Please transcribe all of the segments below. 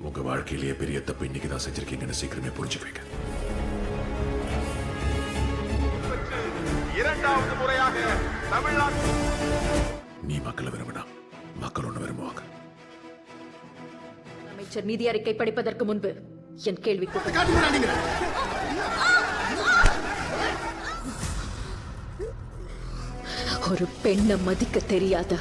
உங்க வாழ்க்கையிலேயே பெரிய தப்பு இன்னைக்கு தான் செஞ்சிருக்கீங்கன்னு சீக்கிரமே புரிஞ்சுக்குவீங்க. இரண்டாவது முறையாக தமிழ்நாடு நீ மக்களை விரும்பினா மக்கள் ஒண்ணு விரும்புவாங்க. அமைச்சர் நிதி அறிக்கை படிப்பதற்கு முன்பு என் கேள்விக்கு ஒரு பெண்ணை மதிக்க தெரியாத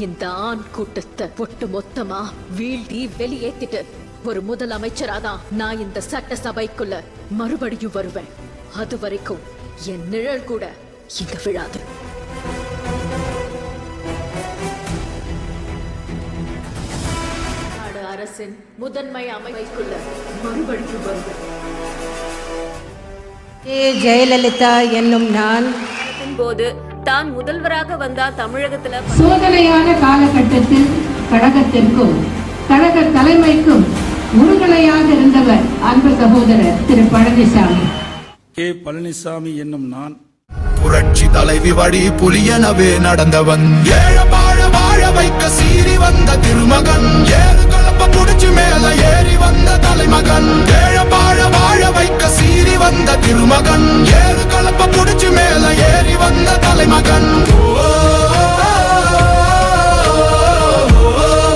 இந்த ஆண் கூட்டத்தை ஒட்டு மொத்தமா வீழ்த்தி வெளியேத்திட்டு ஒரு முதலமைச்சராதான் நான் இந்த சட்டசபைக்குள்ள மறுபடியும் வருவேன். அது வரைக்கும் என் நிழல் கூட இங்க விழாது. நாடு அரசின் முதன்மை அமைப்புக்குள்ள மறுபடியும் வருவேன். ஜெயலலிதா என்னும் நான் போது தான் முதல்வராக வந்தா தமிழகத்துல சோதனையான காலகட்டத்தில் கழகத்திற்கும் கழக தலைமைக்கும் முருகலையாக இருந்தவர் அன்பு சகோதரர் திரு பழனிசாமி. பழனிசாமி என்னும் நான் புரட்சி தலைவி வழி புலியனவே நடந்தவன். ஏழ வாழ வாழ வைக்க சீறி வந்த திருமகன். ஏறு கலப்ப புடிச்சு மேல ஏறி வந்த தலைமகன். ஏழ வாழ வாழ வைக்க சீறி வந்த திருமகன். ஏறு கலப்ப புடிச்சு மேல ஏறி வந்த தலைமகன்.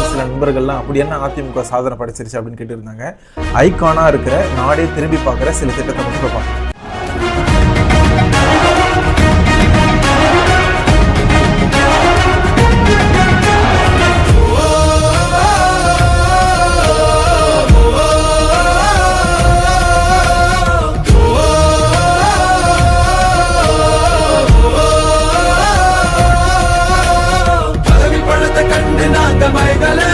சில நண்பர்கள்லாம் அப்படி என்ன அதிமுக சாதனை படைச்சிருச்சு அப்படின்னு கேட்டு இருந்தாங்க. ஐகானா இருக்கிற நாடே திரும்பி பார்க்குற சில திட்டத்தை மட்டும் பார்ப்பாங்க. கண்டு நாங்க மைகளை